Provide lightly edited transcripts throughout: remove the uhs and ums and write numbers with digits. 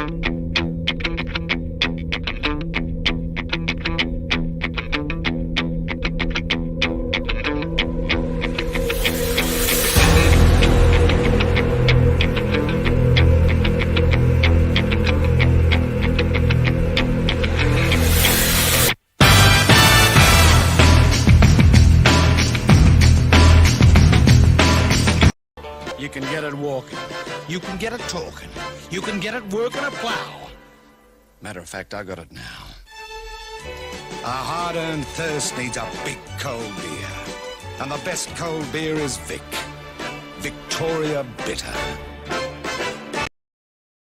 You can get it walking. You can get it talking. You can get it working a plow. Matter of fact, I got it now. A hard-earned thirst needs a big cold beer. And the best cold beer is Vic. Victoria Bitter.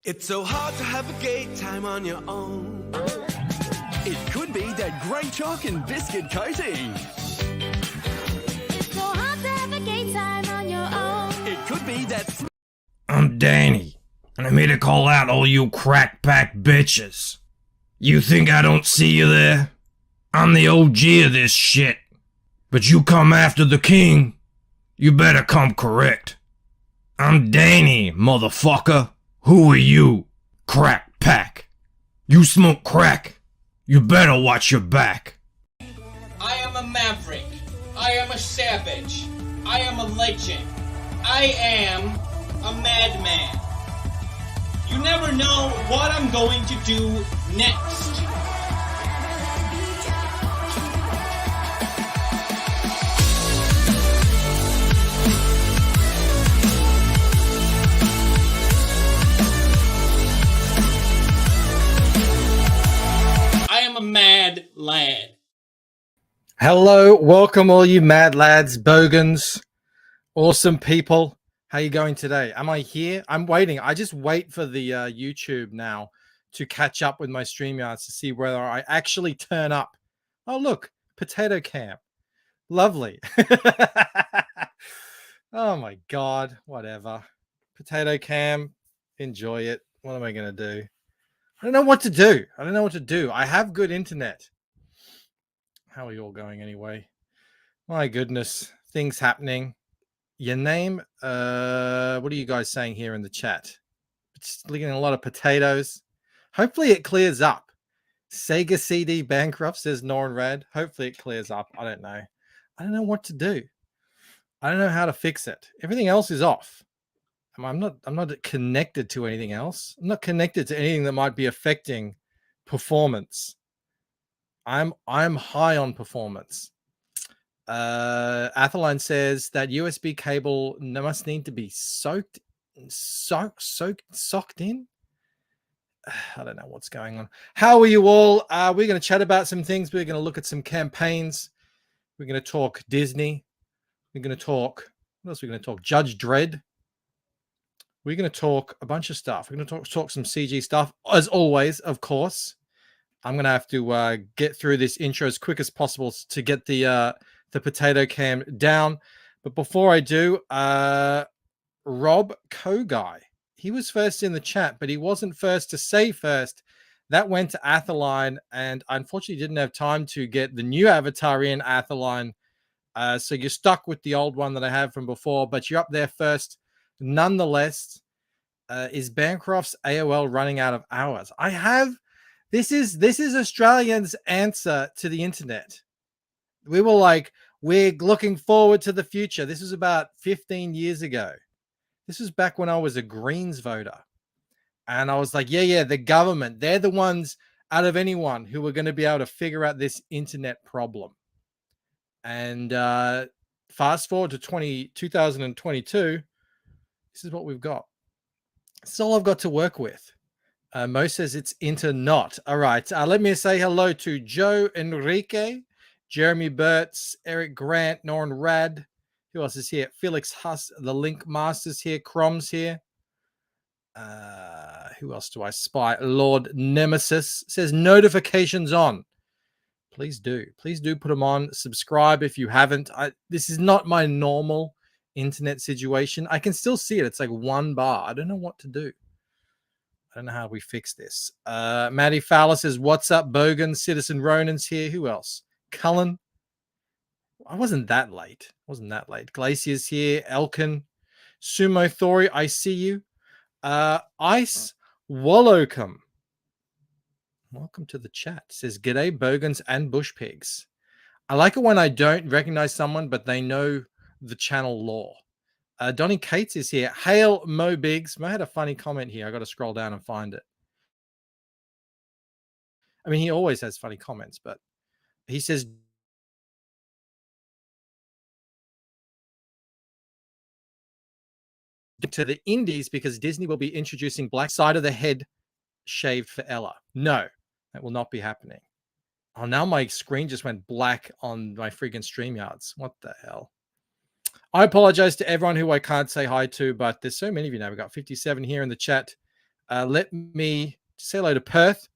It's so hard to have a gay time on your own. It could be that great chalk and biscuit coating. So hard to have a gay time on your own. It could be that... I'm Danny, and I'm here to call out all you crack pack bitches. You think I don't see you there? I'm the OG of this shit. But you come after the king, you better come correct. I'm Danny, motherfucker. Who are you, crack pack? You smoke crack? You better watch your back. I am a maverick. I am a savage. I am a legend. I am a madman. You never know what I'm going to do next. I am a mad lad. Hello, welcome all you mad lads, bogans, awesome people. How you going today? Am I here? I'm waiting. I just wait for the YouTube now to catch up with my StreamYards to see whether I actually turn up. Oh, look, Potato Camp. Lovely. Oh my God, whatever. Potato Cam, enjoy it. What am I going to do? I don't know what to do. I don't know what to do. I have good internet. How are you all going anyway? My goodness, things happening. Your name, what are you guys saying here in the chat? It's looking at a lot of potatoes. Hopefully it clears up. Sega CD bankrupt, says Norn Red. Hopefully it clears up. I don't know. I don't know what to do. I don't know how to fix it. Everything else is off. I'm not connected to anything else. I'm not connected to anything that might be affecting performance. I'm high on performance. Atheline says that USB cable must need to be socked in. I don't know what's going on. How are you all? We're going to chat about some things. We're going to look at some campaigns. We're going to talk Disney. We're going to talk, what else are we going to talk? Judge Dredd. We're going to talk a bunch of stuff. We're going to talk some CG stuff. As always, of course, I'm going to have to get through this intro as quick as possible to get the Potato Cam down. But before I do, Rob Kogai, he was first in the chat, but he wasn't first to say first. That went to Atheline, and I unfortunately didn't have time to get the new avatar in, Atheline. So you're stuck with the old one that I have from before, but you're up there first. Nonetheless, is Bancroft's AOL running out of hours? This is Australians' answer to the internet. We were like, we're looking forward to the future. This was about 15 years ago. This was back when I was a Greens voter. And I was like, yeah, the government, they're the ones out of anyone who were going to be able to figure out this internet problem. And fast forward to 2022, this is what we've got. This is all I've got to work with. Mo says it's not. All right. Let me say hello to Joe Enrique, Jeremy Burtz, Eric Grant, Norn Rad. Who else is here? Felix Huss, the Link Masters here. Crom's here. Who else do I spy? Lord Nemesis says notifications on. Please do. Please do put them on. Subscribe if you haven't. This is not my normal internet situation. I can still see it. It's like one bar. I don't know what to do. I don't know how we fix this. Maddie Fowler says, what's up, Bogan? Citizen Ronan's here. Who else? Cullen. I wasn't that late. Glacier's here. Elkin. Sumo Thori, I see you. Ice Wallowcombe. Welcome to the chat. Says, G'day, Bogans and Bush Pigs. I like it when I don't recognize someone, but they know the channel lore. Donny Cates is here. Hail, Mo Biggs. Mo had a funny comment here. I got to scroll down and find it. I mean, he always has funny comments, but he says, to the Indies because Disney will be introducing black side of the head shaved for Ella. No, that will not be happening. Oh, now my screen just went black on my freaking StreamYards. What the hell? I apologize to everyone who I can't say hi to, but there's so many of you now. We've got 57 here in the chat. Let me say hello to Perth.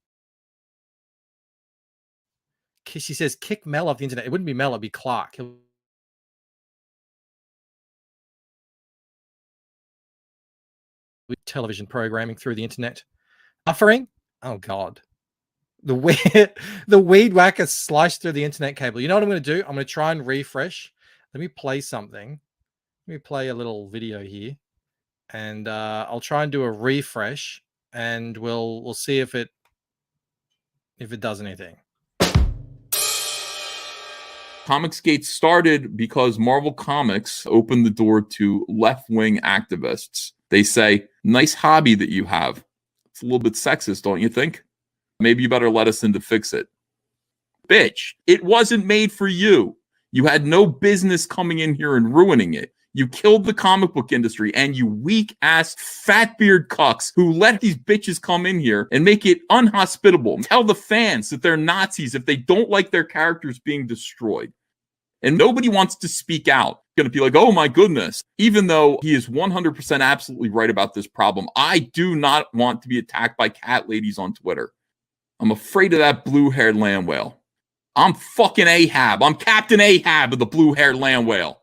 She says, kick Mel off the internet. It wouldn't be Mel, it'd be Clark. Television programming through the internet. Buffering? Oh, God. The weed whacker sliced through the internet cable. You know what I'm going to do? I'm going to try and refresh. Let me play something. Let me play a little video here. And I'll try and do a refresh. And we'll see if it does anything. Comicsgate started because Marvel Comics opened the door to left-wing activists. They say, nice hobby that you have. It's a little bit sexist, don't you think? Maybe you better let us in to fix it. Bitch, it wasn't made for you. You had no business coming in here and ruining it. You killed the comic book industry, and you weak-ass fat-beard cucks who let these bitches come in here and make it unhospitable. Tell the fans that they're Nazis if they don't like their characters being destroyed. And nobody wants to speak out. Going to be like, oh my goodness. Even though he is 100% absolutely right about this problem, I do not want to be attacked by cat ladies on Twitter. I'm afraid of that blue-haired land whale. I'm fucking Ahab. I'm Captain Ahab of the blue-haired land whale.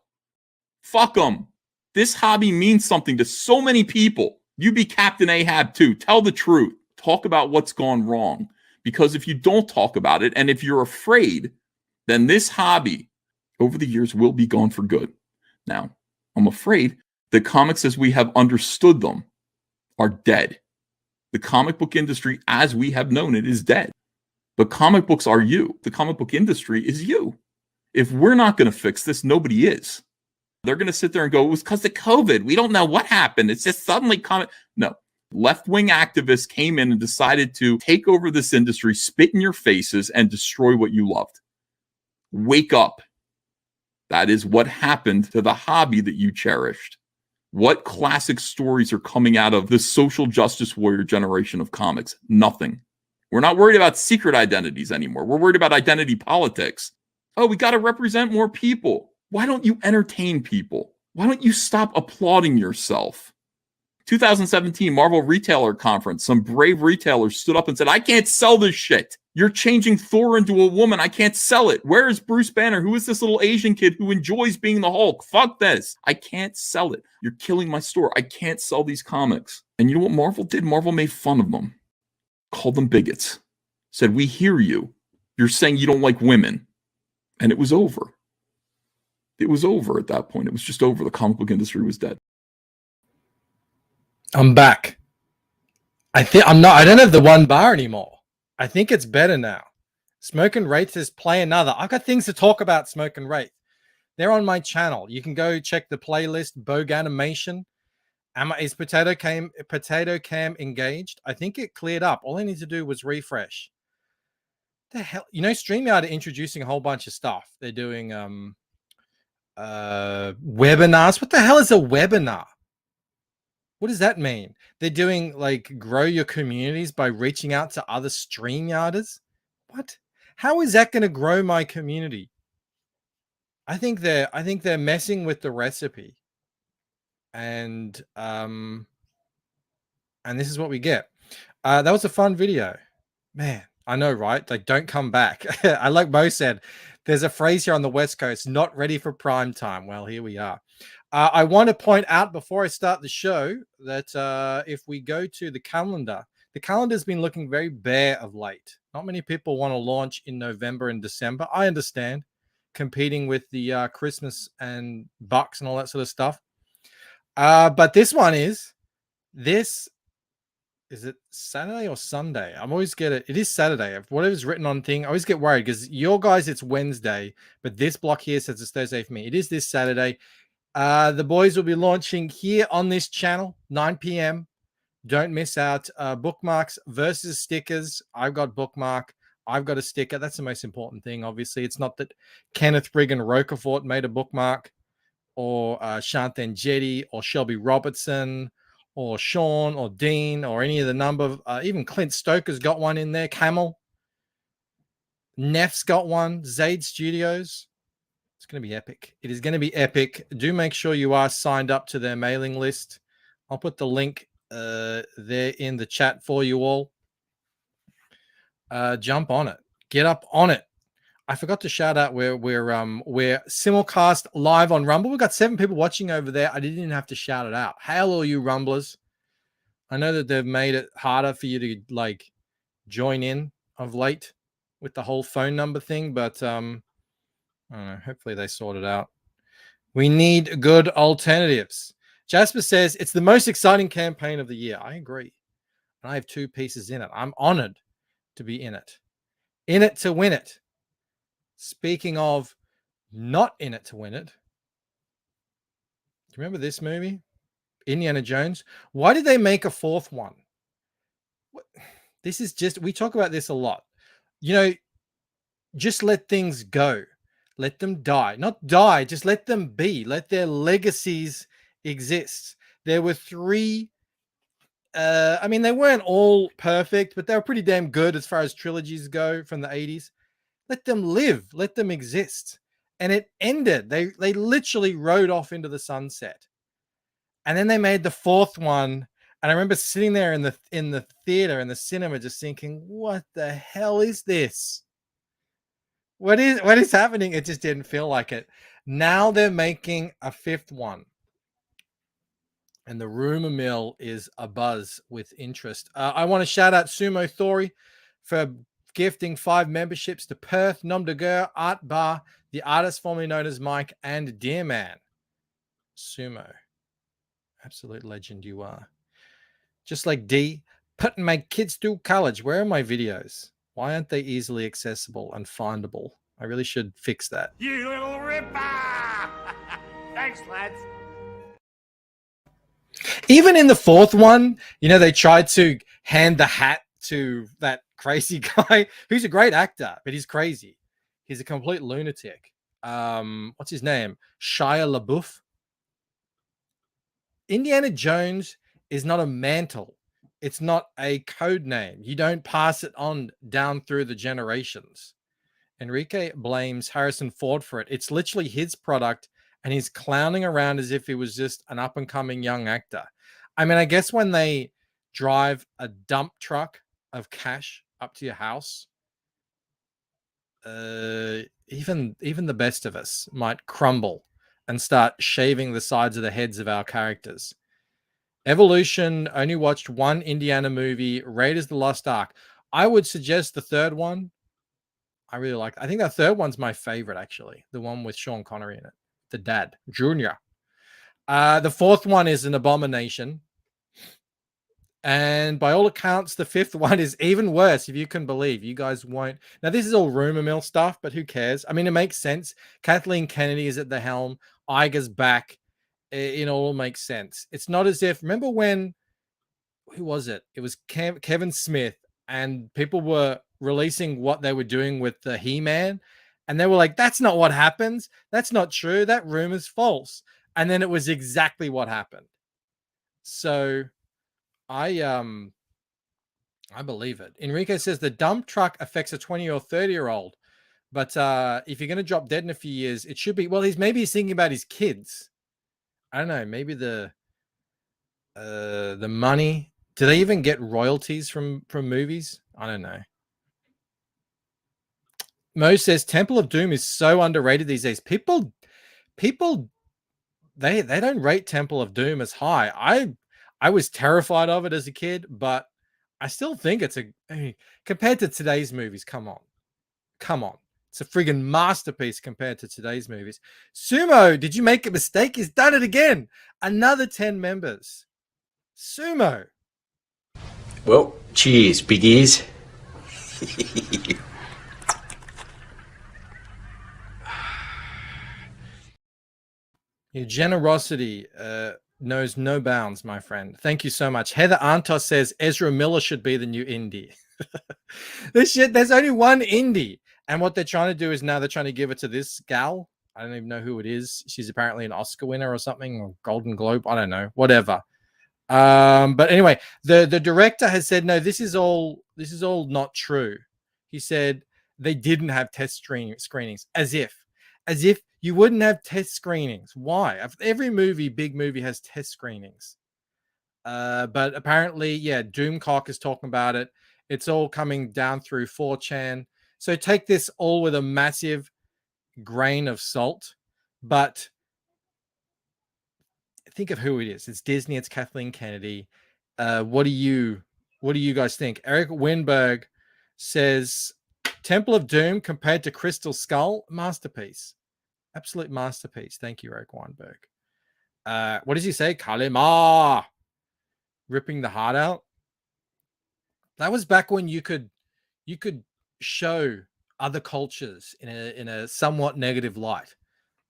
Fuck them. This hobby means something to so many people. You be Captain Ahab too. Tell the truth. Talk about what's gone wrong. Because if you don't talk about it, and if you're afraid, then this hobby over the years will be gone for good. Now, I'm afraid the comics as we have understood them are dead. The comic book industry as we have known it is dead. But comic books are you. The comic book industry is you. If we're not going to fix this, nobody is. They're going to sit there and go, it was because of COVID. We don't know what happened. It's just suddenly comic. No. Left-wing activists came in and decided to take over this industry, spit in your faces, and destroy what you loved. Wake up. That is what happened to the hobby that you cherished. What classic stories are coming out of the social justice warrior generation of comics? Nothing. We're not worried about secret identities anymore. We're worried about identity politics. Oh, we got to represent more people. Why don't you entertain people? Why don't you stop applauding yourself? 2017 Marvel Retailer Conference, some brave retailers stood up and said, I can't sell this shit. You're changing Thor into a woman. I can't sell it. Where is Bruce Banner? Who is this little Asian kid who enjoys being the Hulk? Fuck this. I can't sell it. You're killing my store. I can't sell these comics. And you know what Marvel did? Marvel made fun of them. Called them bigots. Said, we hear you. You're saying you don't like women. And it was over. It was over at that point. It was just over. The comic book industry was dead. I'm back. I don't have the one bar anymore. I think it's better now. Smoke and Wraith says play another. I've got things to talk about, Smoke and Wraith. They're on my channel. You can go check the playlist, Bogue Animation. Is Potato Cam engaged? I think it cleared up. All I need to do was refresh. The hell? You know, StreamYard are introducing a whole bunch of stuff. They're doing webinars. What the hell is a webinar? What does that mean? They're doing like grow your communities by reaching out to other StreamYarders. What? How is that going to grow my community? I think they're messing with the recipe. And this is what we get. That was a fun video. Man, I know, right? Like, don't come back. I like Mo said, there's a phrase here on the West Coast, not ready for prime time. Well, here we are. I want to point out before I start the show that if we go to the calendar's been looking very bare of late. Not many people want to launch in November and December. I understand, competing with the Christmas and Bucks and all that sort of stuff. But this one is, this Is it Saturday or Sunday? I'm always get it. It is Saturday. If whatever's written on thing, I always get worried because your guys it's Wednesday, but this block here says it's Thursday for me. It is this Saturday. The boys will be launching here on this channel, 9 p.m. Don't miss out. Bookmarks versus stickers. I've got bookmark. I've got a sticker. That's the most important thing. Obviously, it's not that Kenneth Briggan Roquefort made a bookmark, or Shantan Jetty, or Shelby Robertson, or Sean, or Dean, or any of the number of, even Clint Stoker's got one in there. Camel. Neff's got one. Zaid Studios. It's going to be epic. It is going to be epic. Do make sure you are signed up to their mailing list. I'll put the link there in the chat for you all. Jump on it. Get up on it. I forgot to shout out we're simulcast live on Rumble. We've got 7 people watching over there. I didn't even have to shout it out. Hail all you Rumblers. I know that they've made it harder for you to like join in of late with the whole phone number thing, but I don't know. Hopefully they sort it out. We need good alternatives. Jasper says it's the most exciting campaign of the year. I agree. And I have 2 pieces in it. I'm honored to be in it. In it to win it. Speaking of not in it to win it, do you remember this movie? Indiana Jones. Why did they make a 4th one? This is just, we talk about this a lot. You know, just let things go. Let them die. Not die, just let them be. Let their legacies exist. There were 3 I mean, they weren't all perfect, but they were pretty damn good as far as trilogies go from the 80s. Let them live. Let them exist. And it ended. They literally rode off into the sunset. And then they made the 4th one. And I remember sitting there in the theater, in the cinema, just thinking, what the hell is this? What is happening? It just didn't feel like it. Now they're making a 5th one. And the rumor mill is abuzz with interest. I want to shout out Sumo Thori for gifting 5 memberships to Perth, Nom de Guerre, Art Bar, the artist formerly known as Mike, and Dear Man. Sumo. Absolute legend you are. Just like D, putting my kids through college. Where are my videos? Why aren't they easily accessible and findable? I really should fix that. You little ripper! Thanks, lads. Even in the 4th one, you know, they tried to hand the hat to that crazy guy who's a great actor, but he's crazy. He's a complete lunatic. What's his name? Shia LaBeouf. Indiana Jones is not a mantle. It's not a code name. You don't pass it on down through the generations. Enrique blames Harrison Ford for it. It's literally his product, and he's clowning around as if he was just an up-and-coming young actor. I mean, I guess when they drive a dump truck of cash up to your house, even the best of us might crumble and start shaving the sides of the heads of our characters. Evolution only watched 1 Indiana movie, Raiders of the Lost Ark. I would suggest the 3rd one. I really like it. I think that 3rd one's my favorite, actually. The one with Sean Connery in it. The dad, Junior. The 4th one is an abomination. And by all accounts, the 5th one is even worse, if you can believe. You guys won't. Now, this is all rumor mill stuff, but who cares? I mean, it makes sense. Kathleen Kennedy is at the helm. Iger's back. It all makes sense. It's not as if, remember when, who was it? It was Kevin Smith, and people were releasing what they were doing with the He-Man, and they were like, that's not what happens. That's not true. That rumor's false. And then it was exactly what happened. So I believe it. Enrique says the dump truck affects a 20 or 30-year-old. But if you're going to drop dead in a few years, it should be, well, maybe he's thinking about his kids. I don't know. Maybe the money. Do they even get royalties from movies? I don't know. Mo says Temple of Doom is so underrated these days. People they don't rate Temple of Doom as high. I was terrified of it as a kid, but I still think it's compared to today's movies. Come on. It's a friggin' masterpiece compared to today's movies. Sumo, did you make a mistake? He's done it again. Another 10 members. Sumo. Well, cheers, big ears. Your generosity knows no bounds, my friend. Thank you so much. Heather Antos says Ezra Miller should be the new Indy. There's only one Indy. And what they're trying to do is now they're trying to give it to this gal. I don't even know who it is. She's apparently an Oscar winner or something, or Golden Globe. I don't know. Whatever. But anyway, the director has said, no, this is all not true. He said they didn't have test screenings, as if you wouldn't have test screenings. Why? Every big movie has test screenings. But apparently, yeah, Doomcock is talking about it. It's all coming down through 4chan. So take this all with a massive grain of salt. But think of who it is. It's Disney. It's Kathleen Kennedy. What do you guys think? Eric Winberg says Temple of Doom compared to Crystal Skull, masterpiece. Absolute masterpiece. Thank you, Eric Weinberg. What does he say? Kalima. Ripping the heart out. That was back when you could show other cultures in a somewhat negative light,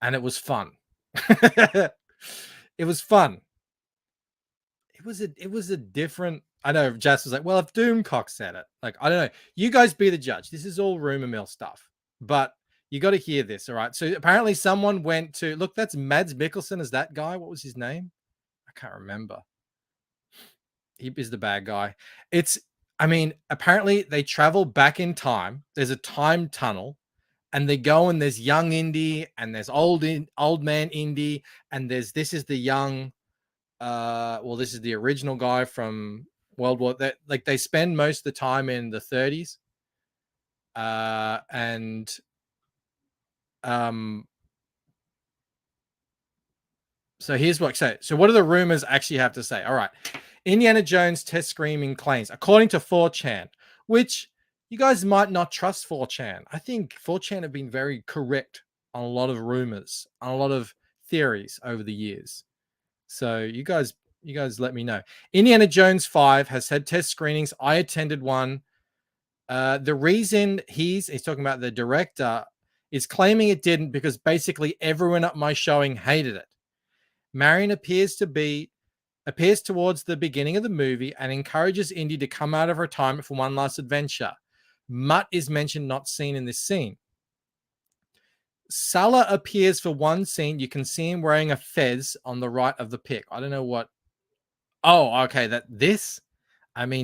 and it was fun. It was fun. It was a different. I know Jess was like, well, if Doomcock said it, like, I don't know. You guys be the judge. This is all rumor mill stuff, but you got to hear this. All right. So apparently someone went to look. That's Mads Mikkelsen. Is that guy? What was his name? I can't remember. He is the bad guy. Apparently they travel back in time. There's a time tunnel, and they go and there's young Indy and there's old man Indy, and this is the young. This is the original guy from World War. Like they spend most of the time in the 30s, So here's what. So what do the rumors actually have to say? All right. Indiana Jones test screening claims, according to 4chan, which you guys might not trust 4chan. I think 4chan have been very correct on a lot of rumors, on a lot of theories over the years. So you guys let me know. Indiana Jones 5 has had test screenings. I attended one. The reason he's talking about the director is claiming it didn't because basically everyone at my showing hated it. Marion appears towards the beginning of the movie and encourages Indy to come out of retirement for one last adventure. Mutt is mentioned, not seen in this scene. Salah appears for one scene. You can see him wearing a fez on the right of the pic. I don't know what. Oh, okay.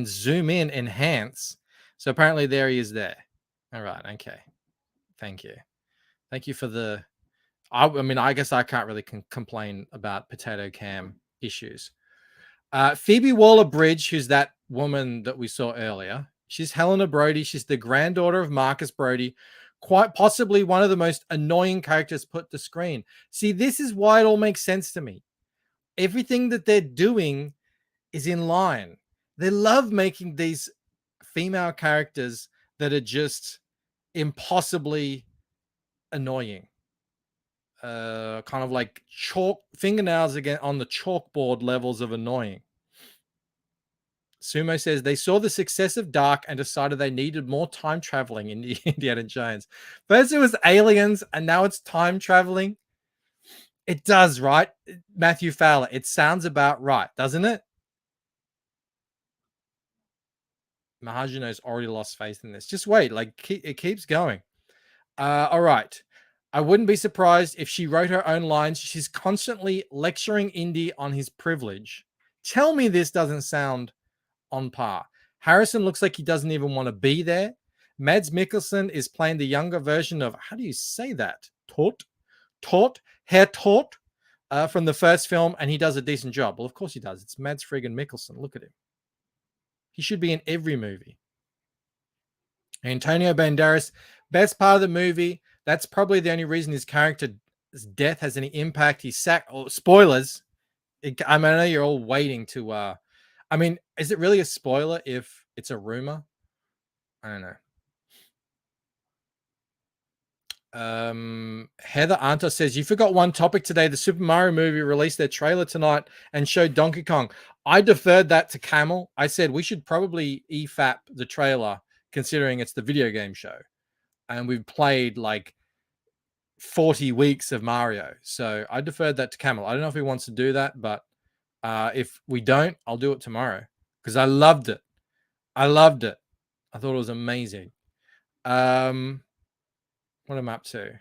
Zoom in, enhance. So apparently there he is there. All right. Okay. Thank you. Thank you for the. I guess I can't really complain about potato cam issues. Phoebe Waller-Bridge, who's that woman that we saw earlier. She's Helena Brody. She's the granddaughter of Marcus Brody. Quite possibly one of the most annoying characters put to screen. See, this is why it all makes sense to me. Everything that they're doing is in line. They love making these female characters that are just impossibly annoying. Kind of like fingernails again on the chalkboard levels of annoying. Sumo says they saw the success of Dark and decided they needed more time traveling in Indiana Jones. First it was aliens and now it's time traveling. It does, right? Matthew Fowler, it sounds about right, doesn't it? Mahajino's already lost faith in this. Just wait, it keeps going. All right. I wouldn't be surprised if she wrote her own lines. She's constantly lecturing Indy on his privilege. Tell me this doesn't sound on par. Harrison looks like he doesn't even want to be there. Mads Mikkelsen is playing the younger version of, how do you say that? Herr Tort from the first film, and he does a decent job. Well, of course he does. It's Mads friggin' Mikkelsen. Look at him. He should be in every movie. Antonio Banderas, best part of the movie. That's probably the only reason his character's death has any impact. He's sacked. Oh, spoilers. I know you're all waiting to. Is it really a spoiler if it's a rumor? I don't Heather Antos says, you forgot one topic today. The Super Mario movie released their trailer tonight and showed Donkey Kong. I deferred that to Camel. I said we should probably EFAP the trailer considering it's the video game show. And we've played like 40 weeks of Mario. So I deferred that to Camel. I don't know if he wants to do that, but if we don't, I'll do it tomorrow because I loved it. I loved it. I thought it was amazing. What am I up to?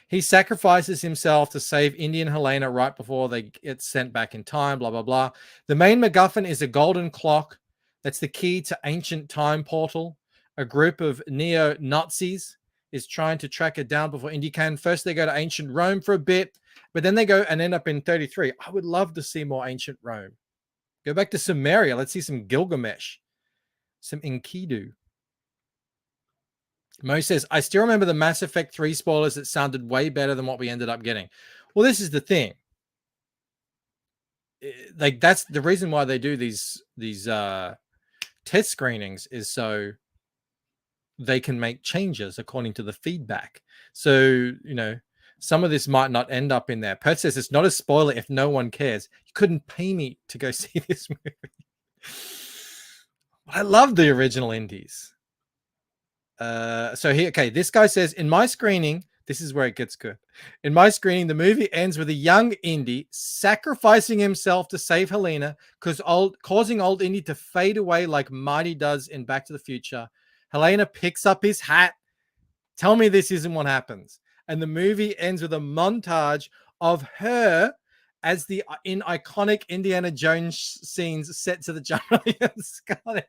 He sacrifices himself to save Indy and Helena right before they get sent back in time, blah, blah, blah. The main MacGuffin is a golden clock. That's the key to ancient time portal. A group of neo-Nazis is trying to track it down before Indy can. First, they go to ancient Rome for a bit, but then they go and end up in 33. I would love to see more ancient Rome. Go back to Sumeria. Let's see some Gilgamesh, some Enkidu. Mo says, I still remember the Mass Effect 3 spoilers that sounded way better than what we ended up getting. Well, this is the thing. Like, that's the reason why they do these test screenings is so they can make changes according to the feedback. So, you know, some of this might not end up in there. Pert says it's not a spoiler if no one cares. You couldn't pay me to go see this movie. I love the original Indies. So here, okay, this guy says, in my screening, this is where it gets good. In my screening, the movie ends with a young Indy sacrificing himself to save Helena, causing old Indy to fade away like Marty does in Back to the Future. Helena picks up his hat. Tell me this isn't what happens. And the movie ends with a montage of her as in iconic Indiana Jones scenes set to the Jamalian Scarlet.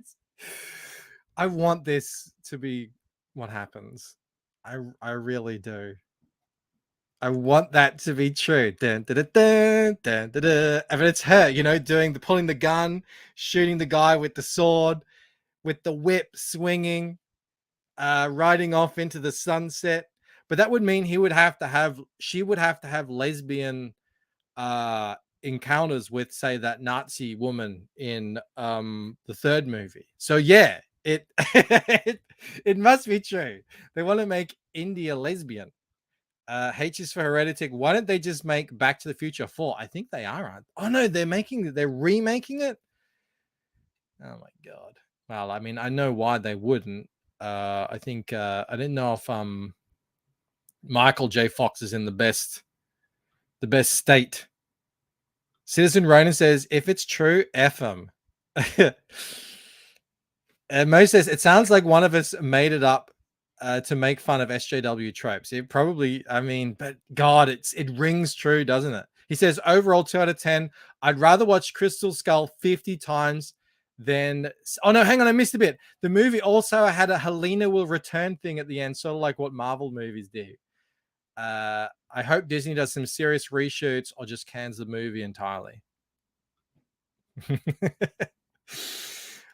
I want this to be what happens. I really do. I want that to be true. Dun, dun, dun, dun, dun, dun, dun. I mean, it's her, you know, pulling the gun, shooting the guy with the sword, with the whip swinging, riding off into the sunset. But that would mean she would have to have lesbian encounters with, say, that Nazi woman in the third movie. So yeah, it must be true. They want to make Indy a lesbian. H is for Heretic. Why don't they just make Back to the Future 4? I think they are. Aren't they? Oh no, they're remaking it. Oh my god. Well, I mean, I know why they wouldn't. I think I didn't know if Michael J. Fox is in the best state. Citizen Ronan says, if it's true, F him. And Mo says, it sounds like one of us made it up to make fun of SJW tropes. It probably, I mean, but God, it rings true, doesn't it? He says, overall 2 out of 10. I'd rather watch Crystal Skull 50 times than... Oh, no, hang on, I missed a bit. The movie also had a Helena will return thing at the end, sort of like what Marvel movies do. I hope Disney does some serious reshoots or just cans the movie entirely.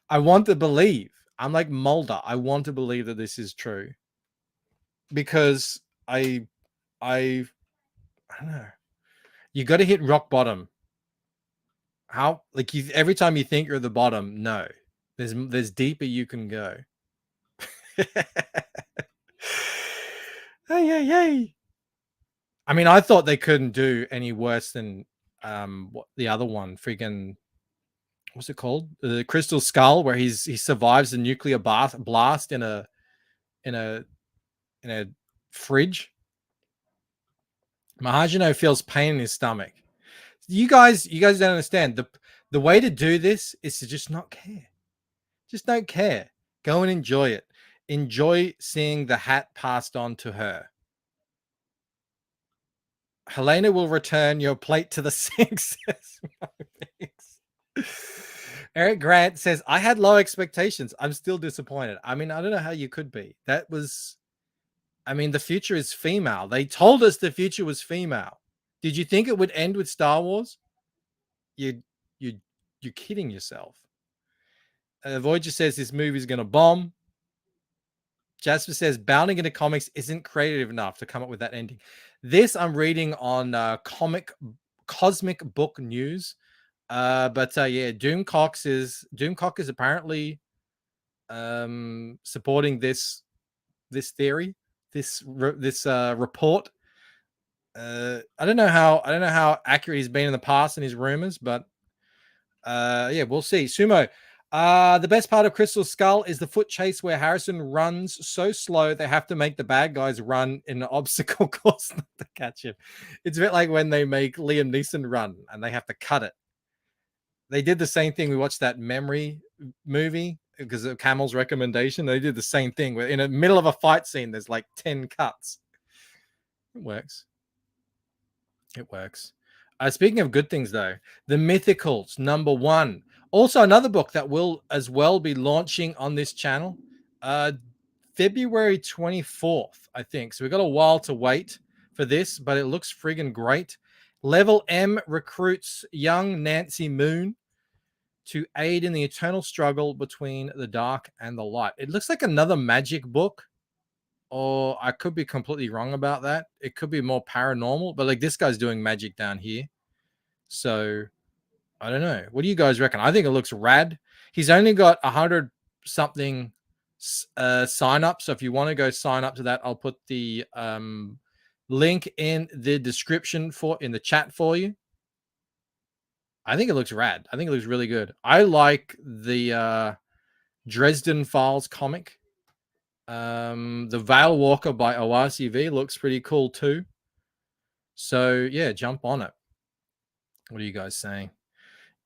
I want to believe. I'm like Mulder. I want to believe that this is true because I don't know. You got to hit rock bottom. How? Like every time you think you're at the bottom, no. There's deeper you can go. Hey. I mean, I thought they couldn't do any worse than what the other one, freaking, what's it called? The Crystal Skull, where he survives the nuclear blast in a fridge. Mahajino feels pain in his stomach. You guys don't understand. The way to do this is to just not care. Just don't care. Go and enjoy it. Enjoy seeing the hat passed on to her. Helena will return your plate to the sink. Eric Grant says, I had low expectations. I'm still disappointed. I mean, I don't know how you could be. The future is female. They told us the future was female. Did you think it would end with Star Wars? You're kidding yourself. Voyager says this movie's going to bomb. Jasper says bounding into comics isn't creative enough to come up with that ending. This I'm reading on Cosmic Book News. Yeah, Doomcock is apparently supporting this theory this report. I don't know how accurate he's been in the past in his rumors, but yeah, we'll see. Sumo. The best part of Crystal Skull is the foot chase where Harrison runs so slow they have to make the bad guys run in an obstacle course not to catch him. It's a bit like when they make Liam Neeson run and they have to cut it. They did the same thing. We watched that Memory movie because of Camel's recommendation. They did the same thing where in the middle of a fight scene, there's like 10 cuts. It works. It works. Speaking of good things, though, The Mythicals, #1. Also, another book that will as well be launching on this channel, February 24th, I think. So we've got a while to wait for this, but it looks friggin' great. Level M recruits young Nancy Moon to aid in the eternal struggle between the dark and the light. It looks like another magic book, or I could be completely wrong about that. It could be more paranormal, but like this guy's doing magic down here. So I don't know. What do you guys reckon? I think it looks rad. He's only got 100 something sign up. So if you want to go sign up to that, I'll put the link in the description in the chat for you. I think it looks rad. I think it looks really good. I like the Dresden Files comic. The Veil Walker by ORCV looks pretty cool too. So yeah, jump on it. What are you guys saying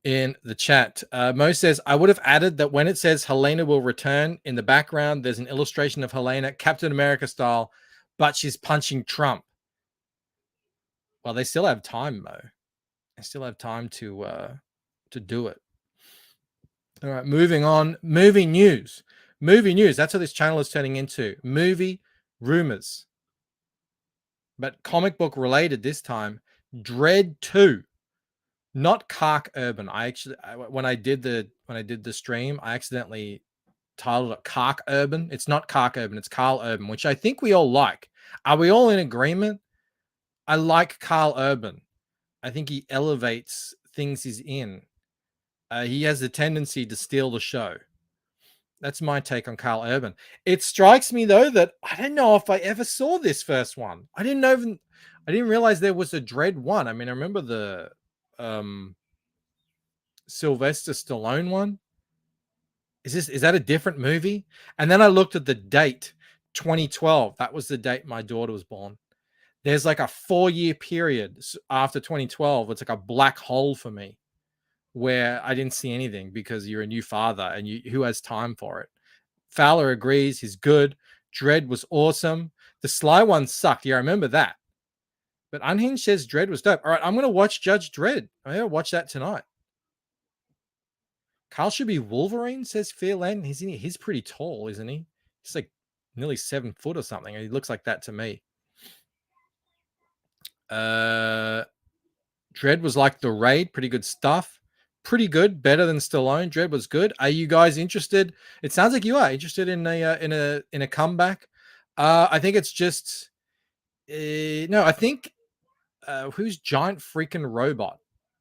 in the chat? Mo says, I would have added that when it says Helena will return, in the background there's an illustration of Helena, Captain America style, but she's punching Trump. Well, they still have time, Mo. They still have time to do it. All right, moving on. Movie news. Movie news. That's what this channel is turning into. Movie rumors. But comic book related this time. Dread 2. Not Kark Urban. When I did the stream, I accidentally titled it Kark Urban. It's not Kark Urban, it's Carl Urban, which I think we all like. Are we all in agreement? I like Carl Urban. I think he elevates things he's in. He has the tendency to steal the show. That's my take on Carl Urban. It strikes me though that I don't know if I ever saw this first one. I didn't realize there was a Dread 1. I mean, I remember the Sylvester Stallone one. Is that a different movie? And then I looked at the date, 2012. That was the date my daughter was born. There's like a 4-year period after 2012. It's like a black hole for me where I didn't see anything because you're a new father and who has time for it? Fowler agrees. He's good. Dread was awesome. The Sly one sucked. Yeah, I remember that. But Unhinged says Dredd was dope. All right, I'm going to watch Judge Dredd. I'm going to watch that tonight. Carl should be Wolverine, says Fearland. He's pretty tall, isn't he? He's like nearly 7 foot or something. He looks like that to me. Dredd was like The Raid. Pretty good stuff. Pretty good. Better than Stallone. Dredd was good. Are you guys interested? It sounds like you are interested in a comeback. I think it's just... no, I think... who's Giant Freaking Robot?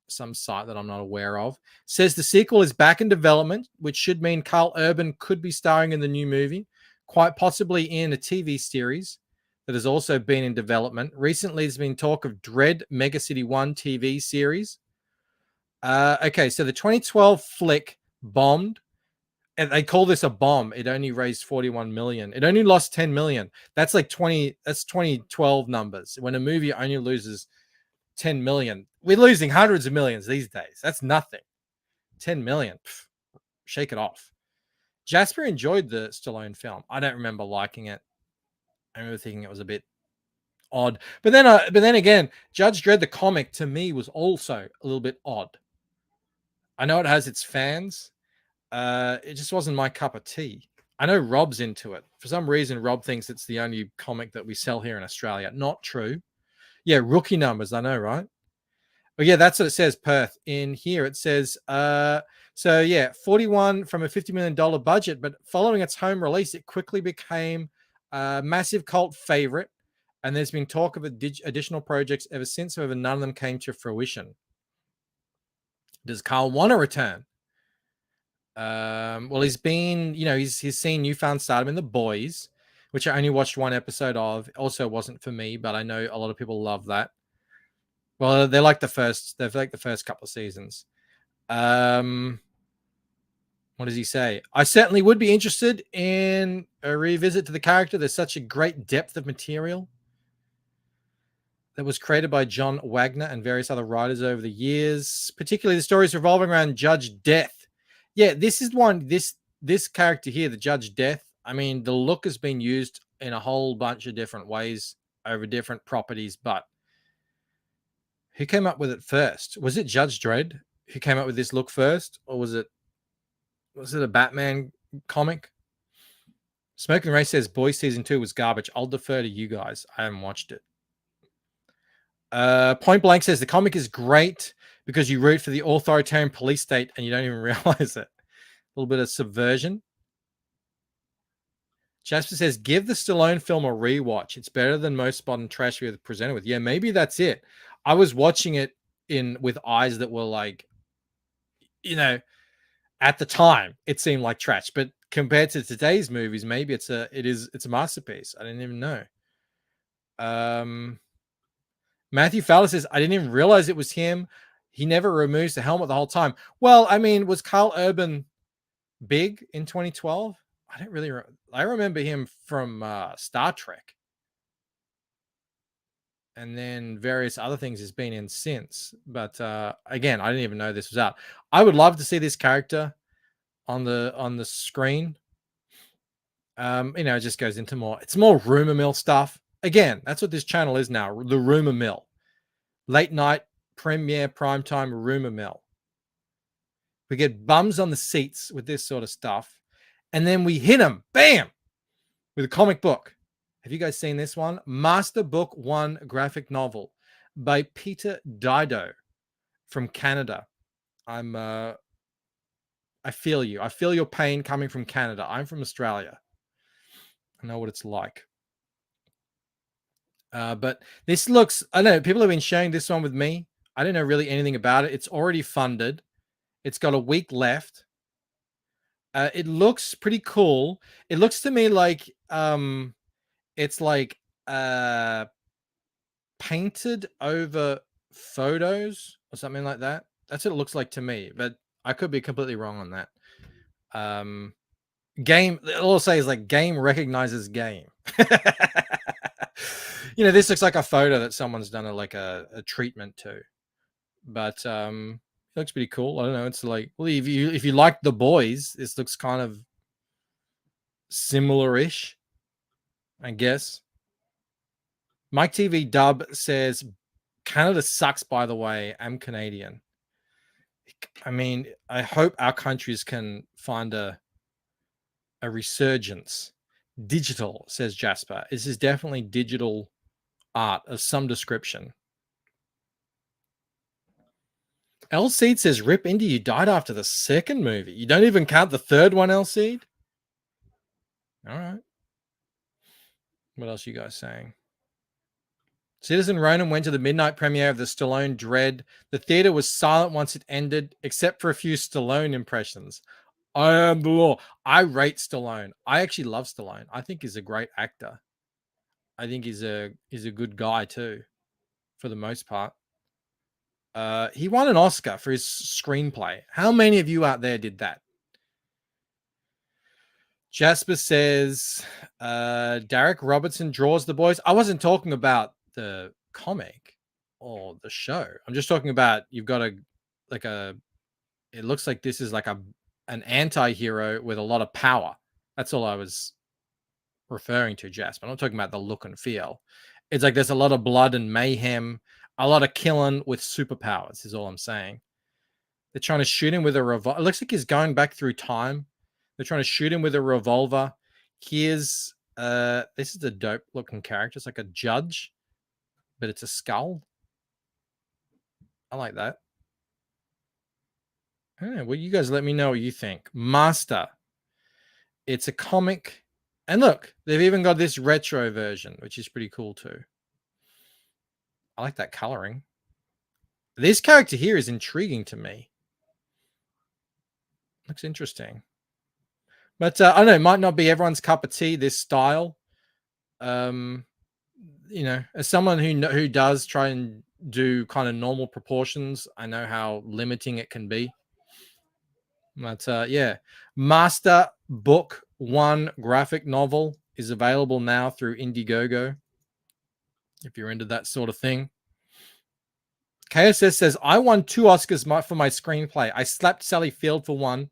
Some site that I'm not aware of. Says the sequel is back in development, which should mean Carl Urban could be starring in the new movie, quite possibly in a TV series that has also been in development. Recently, there's been talk of Dread Mega City 1 TV series. Okay, so the 2012 flick bombed. And they call this a bomb. It only raised 41 million. It only lost 10 million. That's like 2012 numbers. When a movie only loses 10 million, we're losing hundreds of millions these days. That's nothing. 10 million. Pff, shake it off. Jasper enjoyed the Stallone film. I don't remember liking it. I remember thinking it was a bit odd. But then again, Judge Dredd the comic to me was also a little bit odd. I know it has its fans. It just wasn't my cup of tea. I know Rob's into it. For some reason, Rob thinks it's the only comic that we sell here in Australia. Not true. Yeah, rookie numbers. I know, right? But yeah, that's what it says, Perth. In here, it says, so yeah, 41 from a $50 million budget, but following its home release, it quickly became a massive cult favorite. And there's been talk of additional projects ever since, however, none of them came to fruition. Does Carl want to return? Well, he's been, he's seen Newfound Stardom in The Boys. which I only watched one episode of. Also wasn't for me, but I know a lot of people love that. Well, they're like the first couple of seasons. What does he say? I certainly would be interested in a revisit to the character. There's such a great depth of material that was created by John Wagner and various other writers over the years, particularly the stories revolving around Judge Death. Yeah, this is one, this character here, the Judge Death. I mean, the look has been used in a whole bunch of different ways over different properties, but who came up with it first? Was it Judge Dredd who came up with this look first, or was it a Batman comic? Smoking Ray says Boys season 2 was garbage. I'll defer to you guys. I haven't watched it. Point Blank says the comic is great because you root for the authoritarian police state and you don't even realize it. A little bit of subversion. Jasper says give the Stallone film a rewatch. It's better than most modern trash we've presented with. Yeah, maybe that's it. I was watching it with eyes that were like, at the time it seemed like trash, but compared to today's movies, maybe it's a masterpiece. I didn't even know. Matthew Fowler says I didn't even realize it was him. He never removes the helmet the whole time. Well, I mean, was Carl Urban big in 2012? I don't really. I remember him from Star Trek, and then various other things he's been in since. But again, I didn't even know this was out. I would love to see this character on the screen. It just goes into more. It's more rumor mill stuff. Again, that's what this channel is now. The rumor mill, late night premiere primetime rumor mill. We get bums on the seats with this sort of stuff, and then we hit them, bam, with a comic book. Have you guys seen this one? Master Book 1 graphic novel by Peter Dido from Canada. I feel you. I feel your pain coming from Canada. I'm from Australia. I know what it's like. But this looks, I don't know, people have been sharing this one with me. I don't know really anything about it. It's already funded. It's got a week left. It looks pretty cool. It looks to me like it's like painted over photos or something like that. That's what it looks like to me, but I could be completely wrong on that. Game, all I'll say is like game recognizes game. This looks like a photo that someone's done a treatment to, but it looks pretty cool. I don't know. It's like, well, if you like The Boys, this looks kind of similar-ish, I guess. Mike TV Dub says Canada sucks, by the way. I'm Canadian. I mean, I hope our countries can find a resurgence. Digital, says Jasper. This is definitely digital art of some description. El Seed says, Rip Indy, you died after the second movie. You don't even count the third one, El Seed? All right. What else are you guys saying? Citizen Ronan went to the midnight premiere of the Stallone Dredd. The theater was silent once it ended, except for a few Stallone impressions. I am the law. I rate Stallone. I actually love Stallone. I think he's a great actor. I think he's a good guy too, for the most part. He won an Oscar for his screenplay. How many of you out there did that? Jasper says, Derek Robertson draws The Boys. I wasn't talking about the comic or the show. I'm just talking about you've got it looks like this is like an anti-hero with a lot of power. That's all I was referring to, Jasper. I'm not talking about the look and feel. It's like there's a lot of blood and mayhem, a lot of killing with superpowers is all I'm saying. They're trying to shoot him with a revolver. It looks like he's going back through time. They're trying to shoot him with a revolver. Here's this is a dope looking character. It's like a judge, but it's a skull. I like that. I don't know. Well, you guys let me know what you think. Master. It's a comic. And look, they've even got this retro version, which is pretty cool too. I like that coloring. This character here is intriguing to me. Looks interesting. But I don't know, it might not be everyone's cup of tea, this style. You know, as someone who does try and do kind of normal proportions, I know how limiting it can be. But yeah, Master Book 1 graphic novel is available now through Indiegogo if you're into that sort of thing. KSS says, I won 2 Oscars for my screenplay. I slapped Sally Field for one.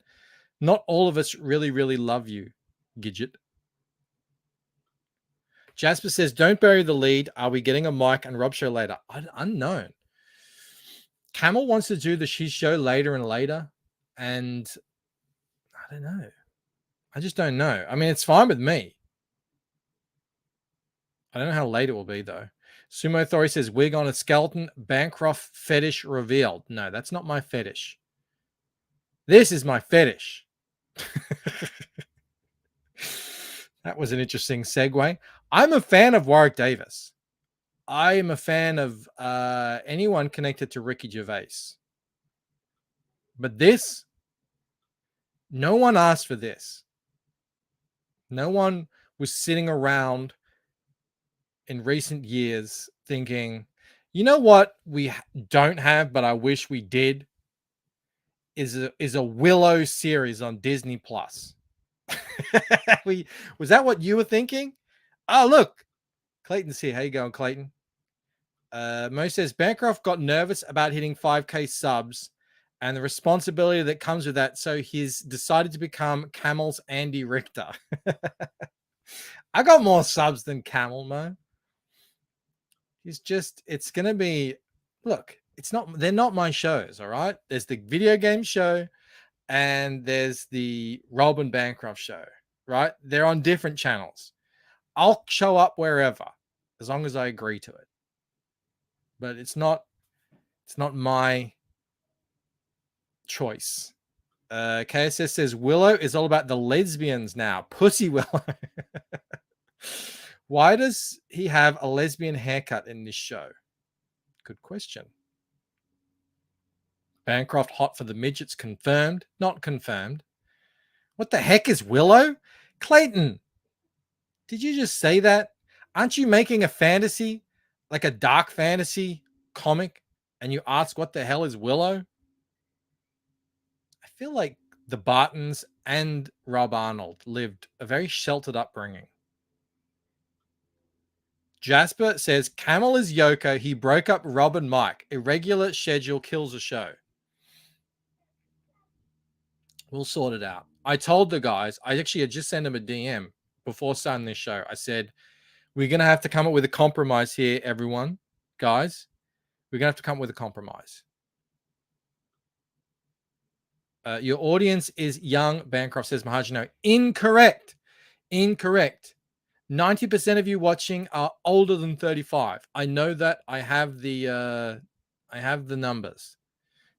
Not all of us really, really love you, Gidget. Jasper says, don't bury the lead. Are we getting a Mike and Rob show later? Unknown. Camel wants to do the She Show later and later. And I don't know. I just don't know. I mean, it's fine with me. I don't know how late it will be, though. Sumo Thori says, wig on a skeleton, Bancroft fetish revealed. No, that's not my fetish. This is my fetish. That was an interesting segue. I'm a fan of Warwick Davis. I am a fan of anyone connected to Ricky Gervais. But this, no one asked for this. No one was sitting around in recent years thinking, you know what we don't have, but I wish we did, is a Willow series on Disney Plus. Was that what you were thinking? Oh, look, Clayton's here. How you going, Clayton? Mo says Bancroft got nervous about hitting 5K subs and the responsibility that comes with that, so he's decided to become Camel's Andy Richter. I got more subs than Camel, Mo. It's going to be, look, they're not my shows, all right? There's the video game show and there's the Rob and Bancroft show, right? They're on different channels. I'll show up wherever as long as I agree to it. But it's not my choice. KSS says Willow is all about the lesbians now. Pussy Willow. Why does he have a lesbian haircut in this show? Good question. Bancroft hot for the midgets confirmed. Not confirmed. What the heck is Willow? Clayton, did you just say that? Aren't you making a fantasy, like a dark fantasy comic, and you ask what the hell is Willow? I feel like the Bartons and Rob Arnold lived a very sheltered upbringing. Jasper says, Camel is Yoko. He broke up Rob and Mike. Irregular schedule kills a show. We'll sort it out. I told the guys, I actually had just sent them a DM before starting this show. I said, we're going to have to come up with a compromise here, everyone. Guys, we're going to have to come up with a compromise. Your audience is young, Bancroft says Mahajino. Incorrect. 90% of you watching are older than 35. I know that. I have the numbers.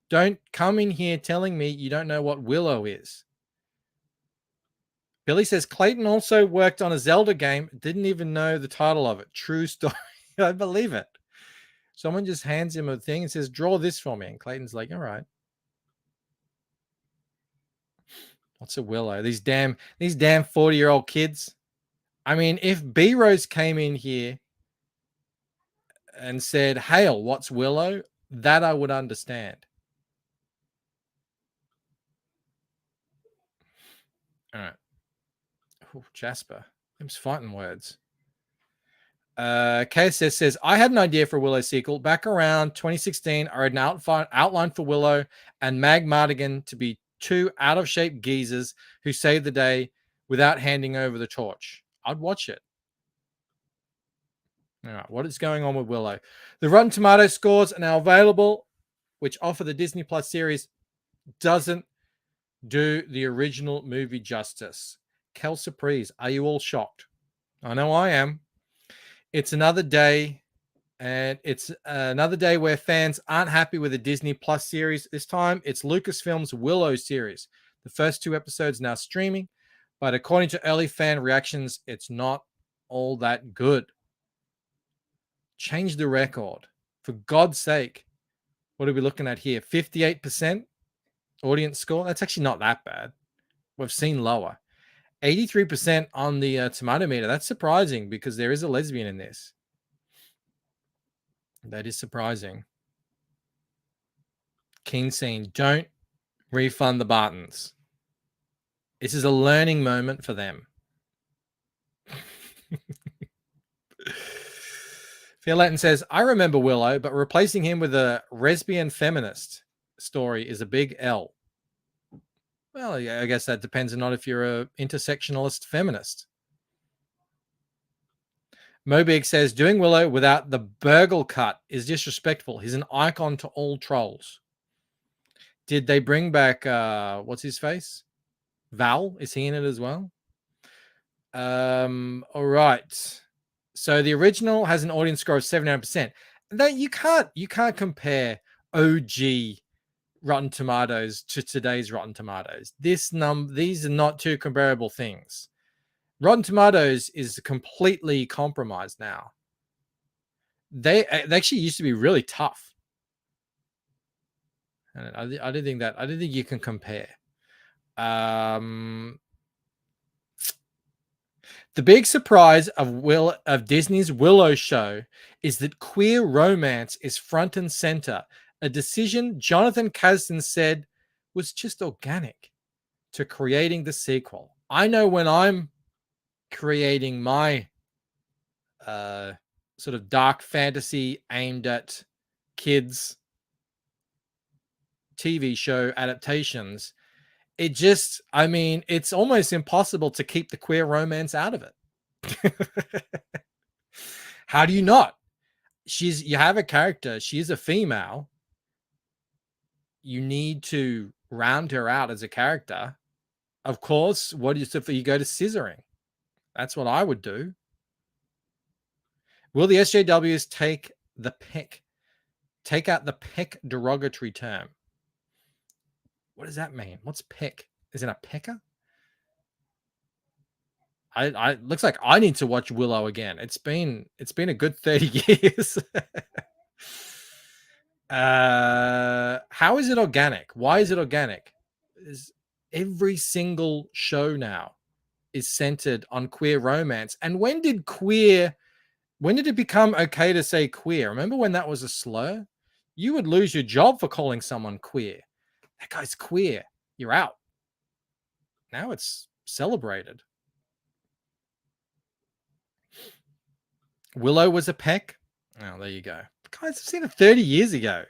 Don't come in here telling me you don't know what Willow is. Billy says Clayton also worked on a Zelda game. Didn't even know the title of it. True story. I believe it. Someone just hands him a thing and says, draw this for me. And Clayton's like, all right. What's a Willow? These damn 40-year-old kids. I mean, if B-Rose came in here and said, Hail, what's Willow? That I would understand. All right. Ooh, Jasper. Them's fighting words. KSS says, I had an idea for a Willow sequel. Back around 2016, I had an outline for Willow and Mag Mardigan to be two out-of-shape geezers who saved the day without handing over the torch. I'd watch it. All right, what is going on with Willow? The Rotten Tomatoes scores are now available, which offer the Disney Plus series doesn't do the original movie justice. Kel Surprise, are you all shocked? I know I am. It's another day, and it's another day where fans aren't happy with the Disney Plus series. This time, it's Lucasfilm's Willow series. The first 2 episodes now streaming, but according to early fan reactions, it's not all that good. Change the record. For God's sake. What are we looking at here? 58% audience score? That's actually not that bad. We've seen lower. 83% on the tomato meter. That's surprising because there is a lesbian in this. That is surprising. Keen scene. Don't refund the Bartons. This is a learning moment for them. Phil says, I remember Willow, but replacing him with a lesbian feminist story is a big L. Well, yeah, I guess that depends on not if you're a intersectionalist feminist. Mobig says, doing Willow without the burgle cut is disrespectful. He's an icon to all trolls. Did they bring back, what's his face? Val? Is he in it as well? All right. So the original has an audience score of 79%. That you can't compare OG Rotten Tomatoes to today's Rotten Tomatoes. These are not two comparable things. Rotten Tomatoes is completely compromised now. They actually used to be really tough. And I don't think you can compare. The big surprise of Disney's Willow show is that queer romance is front and center, a decision Jonathan Kasdan said was just organic to creating the sequel. I know when I'm creating my sort of dark fantasy aimed at kids TV show adaptations, it's almost impossible to keep the queer romance out of it. How do you not? You have a character, she's a female. You need to round her out as a character. Of course, you go to scissoring. That's what I would do. Will the SJWs take out the peck derogatory term? What does that mean? What's peck? Is it a pecker? I looks like I need to watch Willow again. It's been a good 30 years. How is it organic? Why is it organic? Every single show now is centered on queer romance. And when did it become okay to say queer? Remember when that was a slur? You would lose your job for calling someone queer. That guy's queer. You're out. Now it's celebrated. Willow was a peck. Oh, there you go. Guys, I've seen it 30 years ago.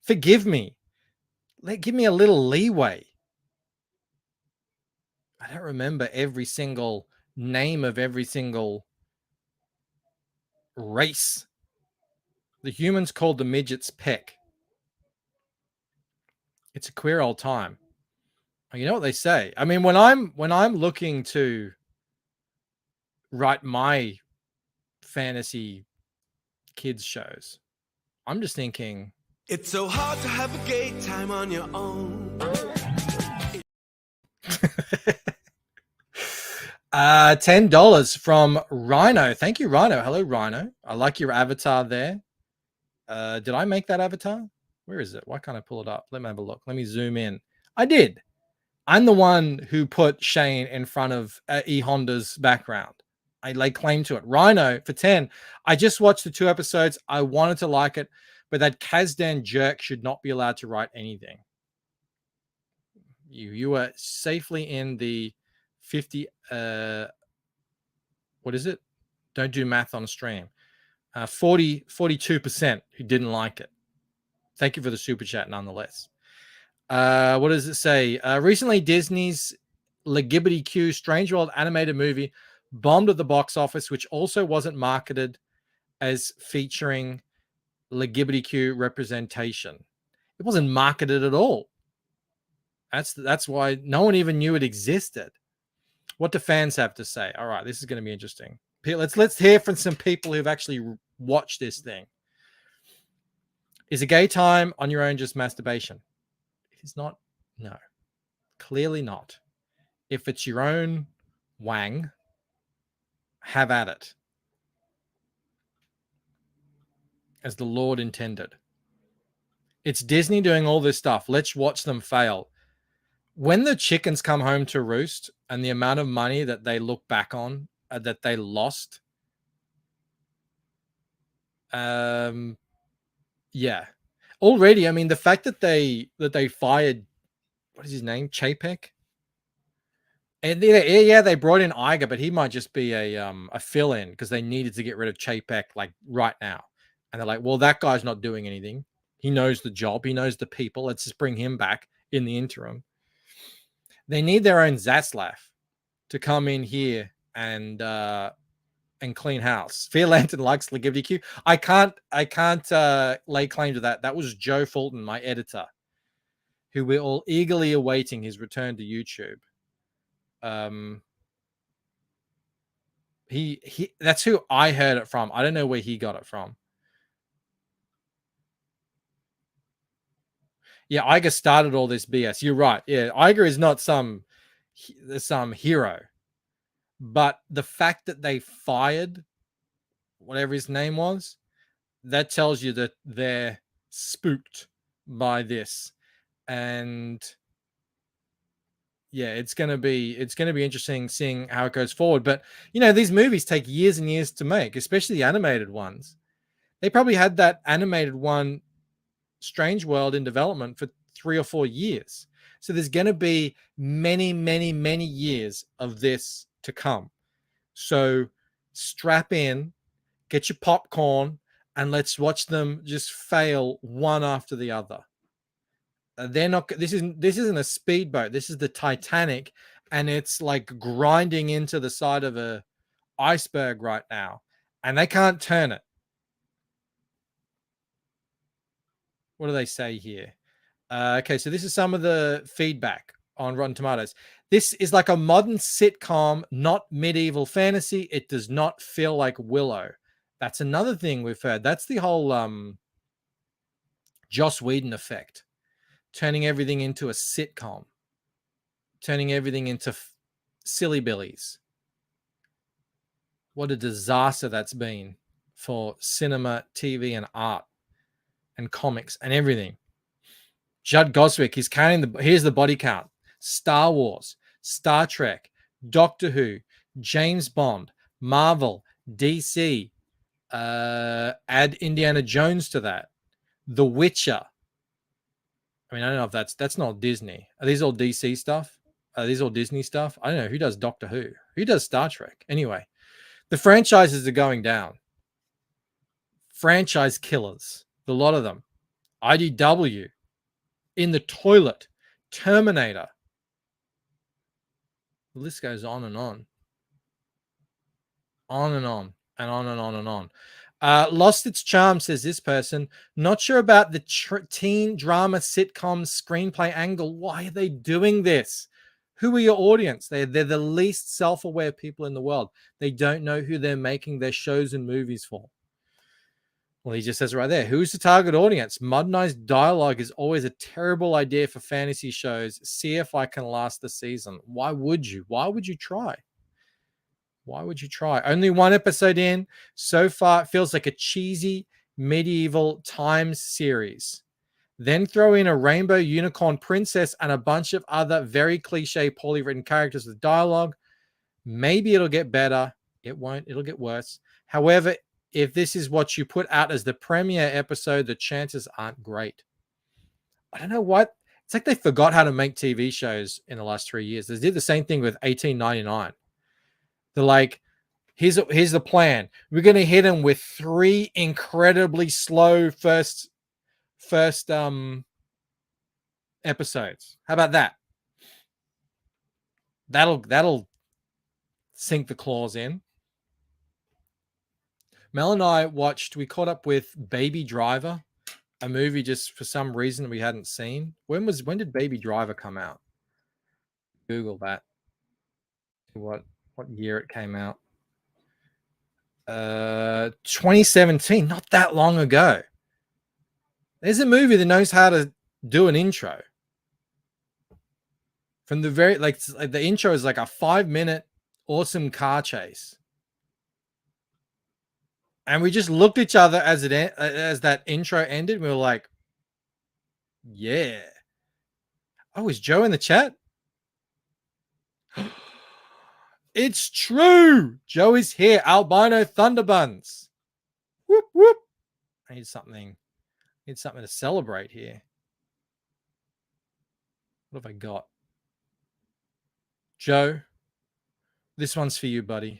Forgive me. Give me a little leeway. I don't remember every single name of every single race. The humans called the midgets peck. It's a queer old time. You know what they say? I mean, when I'm looking to write my fantasy kids shows, I'm just thinking, it's so hard to have a gay time on your own. $10 from Rhino. Thank you, Rhino. Hello, Rhino. I like your avatar there. Did I make that avatar? Where is it? Why can't I pull it up? Let me have a look. Let me zoom in. I did. I'm the one who put Shane in front of E Honda's background. I lay claim to it. Rhino for 10. I just watched the 2 episodes. I wanted to like it, but that Kasdan jerk should not be allowed to write anything. You are safely in the 50. What is it? Don't do math on stream. 42% who didn't like it. Thank you for the super chat nonetheless. What does it say? Recently, Disney's LGBTQ Strange World animated movie bombed at the box office, which also wasn't marketed as featuring LGBTQ representation. It wasn't marketed at all. That's why no one even knew it existed. What do fans have to say? All right, this is going to be interesting. Let's hear from some people who've actually watched this thing. Is a gay time on your own just masturbation? It is not. No, clearly not. If it's your own wang, have at it. As the Lord intended. It's Disney doing all this stuff. Let's watch them fail. When the chickens come home to roost, and the amount of money that they look back on that they lost. Yeah. Already, I mean, the fact that they fired, what is his name, Chapek, and yeah, they brought in Iger, but he might just be a fill-in because they needed to get rid of Chapek like right now, and they're like, well, that guy's not doing anything. He knows the job, he knows the people. Let's just bring him back in the interim. They need their own Zaslav to come in here and clean house. Fear Lantern likes LGBTQ. I can't lay claim to that. That was Joe Fulton, my editor, who we're all eagerly awaiting his return to YouTube. He that's who I heard it from. I don't know where he got it from. Yeah, Iger started all this BS. You're right. Yeah, Iger is not some hero. But the fact that they fired whatever his name was, that tells you that they're spooked by this. And yeah, it's gonna be interesting seeing how it goes forward. But these movies take years and years to make, especially the animated ones. They probably had that animated one, Strange World, in development for 3 or 4 years. So there's gonna be many, many, many years of this to come. So strap in, get your popcorn, and let's watch them just fail one after the other. They're not. This isn't a speedboat. This is the Titanic, and it's like grinding into the side of a iceberg right now, and they can't turn it. What do they say here? Okay, so this is some of the feedback on Rotten Tomatoes. This is like a modern sitcom, not medieval fantasy. It does not feel like Willow. That's another thing we've heard. That's the whole Joss Whedon effect. Turning everything into a sitcom. Turning everything into silly billies. What a disaster that's been for cinema, TV, and art, and comics, and everything. Judd Goswick, he's counting here's the body count. Star Wars, Star Trek, Doctor Who, James Bond, Marvel, DC, add Indiana Jones to that, The Witcher. I mean, I don't know if that's not Disney. Are these all DC stuff? Are these all Disney stuff? I don't know. Who does Doctor Who? Who does Star Trek? Anyway, the franchises are going down. Franchise killers, the lot of them. IDW, In the Toilet, Terminator. The list goes on and on. On and on and on and on and on. Lost its charm, says this person. Not sure about the teen drama sitcom screenplay angle. Why are they doing this? Who are your audience? They're the least self-aware people in the world. They don't know who they're making their shows and movies for. Well, he just says right there, who's the target audience? Modernized dialogue is always a terrible idea for fantasy shows. See if I can last the season. Why would you? Why would you try? Why would you try? Only one episode in. So far, it feels like a cheesy medieval times series. Then throw in a rainbow unicorn princess and a bunch of other very cliche, poorly written characters with dialogue. Maybe it'll get better. It won't. It'll get worse. However, if this is what you put out as the premiere episode, the chances aren't great. I don't know what. It's like they forgot how to make TV shows in the last 3 years. They did the same thing with 1899. They're like, here's the plan. We're going to hit them with 3 incredibly slow first episodes. How about that? That'll sink the claws in. Mel and I we caught up with Baby Driver, a movie just for some reason we hadn't seen. When did Baby Driver come out? Google that. What year it came out? 2017, not that long ago. There's a movie that knows how to do an intro. From the very the intro is like a 5-minute awesome car chase. And we just looked at each other as that intro ended. And we were like, yeah. Oh, is Joe in the chat? It's true. Joe is here. Albino Thunderbuns. Whoop whoop. I need something. To celebrate here. What have I got? Joe, this one's for you, buddy.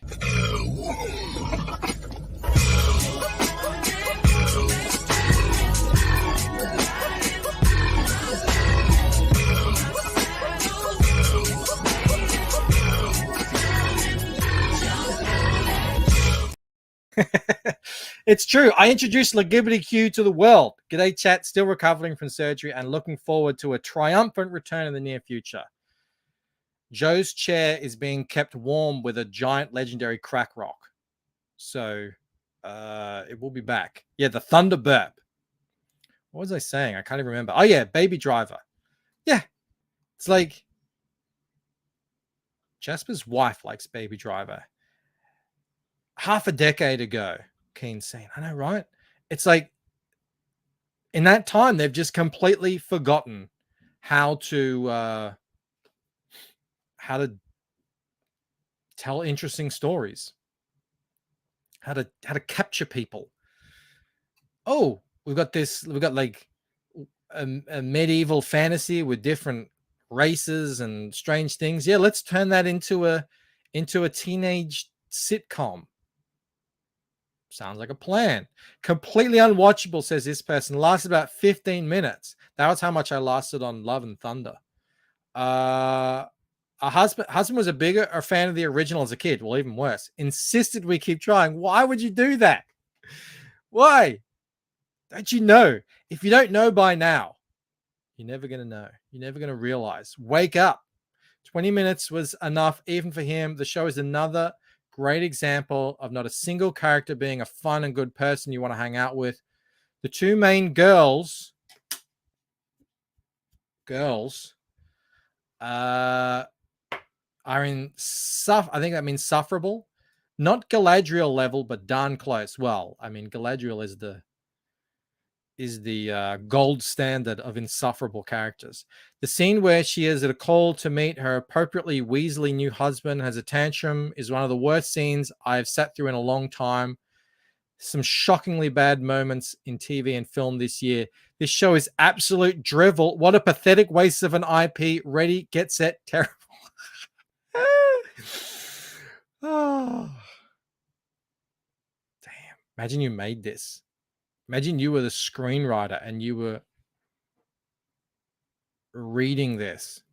It's true. I introduced LGBTQ to the world. G'day, chat. Still recovering from surgery and looking forward to a triumphant return in the near future. Joe's chair is being kept warm with a giant legendary crack rock. So it will be back. Yeah, the Thunder Burp. What was I saying? I can't even remember. Oh, yeah, Baby Driver. Yeah. It's like Jasper's wife likes Baby Driver. Half a decade ago, Keen scene. I know, right? It's like in that time, they've just completely forgotten how to tell interesting stories, how to capture people. Oh, we've got like a medieval fantasy with different races and strange things. Yeah, let's turn that into a teenage sitcom. Sounds like a plan. Completely unwatchable, says this person. Lasted about 15 minutes. That was how much I lasted on Love and Thunder. A husband was a bigger fan of the original as a kid. Well, even worse. Insisted we keep trying. Why would you do that? Why? Don't you know? If you don't know by now, you're never going to know. You're never going to realize. Wake up. 20 minutes was enough even for him. The show is another great example of not a single character being a fun and good person you want to hang out with. The two main girls are in I think that means sufferable, not Galadriel level, but darn close. Well, I mean, Galadriel is the gold standard of insufferable characters. The scene where she is at a call to meet her appropriately Weasley new husband, has a tantrum, is one of the worst scenes I've sat through in a long time. Some shockingly bad moments in TV and film this year. This show is absolute drivel. What a pathetic waste of an IP. Ready, get set, terrible. Oh, damn. Imagine you made this. Imagine you were the screenwriter and you were reading this.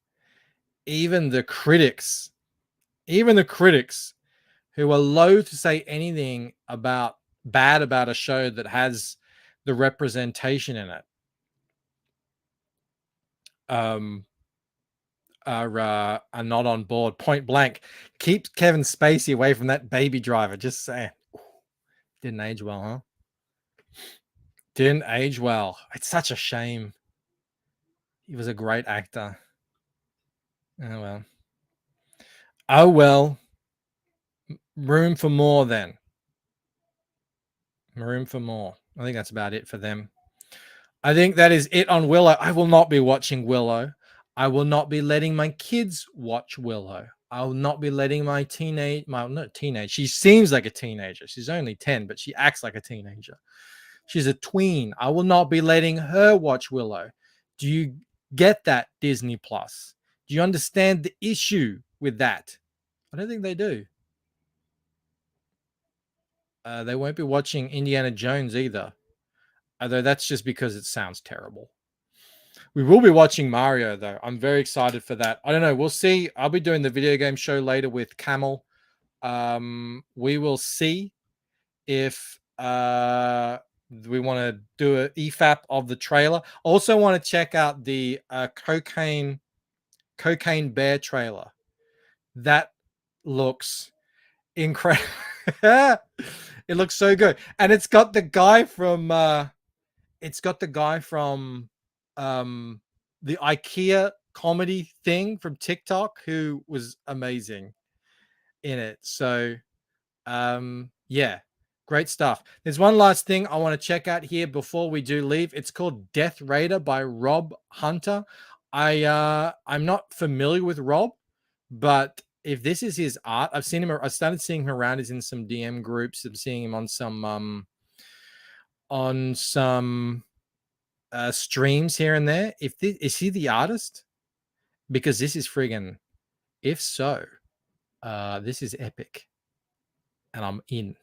Even the critics who are loath to say anything bad about a show that has the representation in it are not on board. Point blank. Keep Kevin Spacey away from that Baby Driver. Just saying. Didn't age well, huh? Didn't age well. It's such a shame. He was a great actor. Oh, well. Oh, well. Room for more, then. Room for more. I think that's about it for them. I think that is it on Willow. I will not be watching Willow. I will not be letting my kids watch Willow. I will not be letting my not teenage. She seems like a teenager. She's only 10, but she acts like a teenager. She's a tween. I will not be letting her watch Willow. Do you get that, Disney Plus? Do you understand the issue with that? I don't think they do. They won't be watching Indiana Jones either. Although that's just because it sounds terrible. We will be watching Mario, though. I'm very excited for that. I don't know. We'll see. I'll be doing the video game show later with Camel. We will see if we want to do an EFAP of the trailer. Also want to check out the Cocaine Bear trailer. That looks incredible. It looks so good. And it's got the guy from the IKEA comedy thing from TikTok who was amazing in it. So yeah, great stuff. There's one last thing I want to check out here before we do leave. It's called Death Raider by Rob Hunter. I'm not familiar with Rob, but if this is his art, I've seen him. I started seeing him around. He's in some DM groups. I'm seeing him on some streams here and there. Is he the artist? Because this is friggin'. If so, this is epic, and I'm in.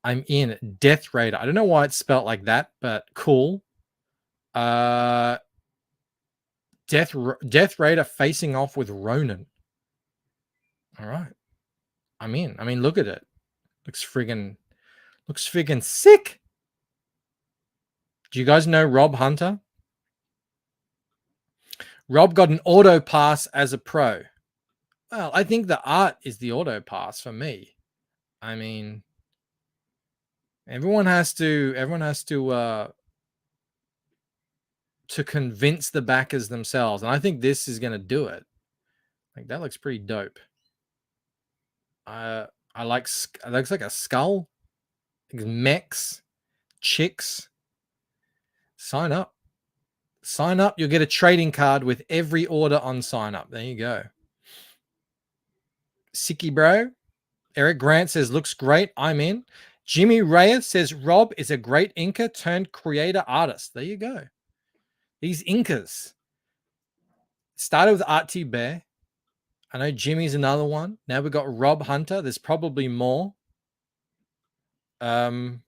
I'm in. Death Raider. I don't know why it's spelt like that, but cool. Death Raider facing off with Ronan. All right, I'm in. I mean, look at it. Looks friggin' sick. Do you guys know Rob Hunter? Rob got an auto pass as a pro. Well, I think the art is the auto pass for me. I mean, everyone has to convince the backers themselves, and I think this is going to do it. Like, that looks pretty dope. I like it looks like a skull. Mechs, chicks. Sign up. Sign up. You'll get a trading card with every order on sign up. There you go. Sicky bro. Eric Grant says looks great. I'm in. Jimmy Reyes says Rob is a great inker turned creator artist. There you go. These inkers started with Art T Bear. I know Jimmy's another one. Now we've got Rob Hunter. There's probably more. They're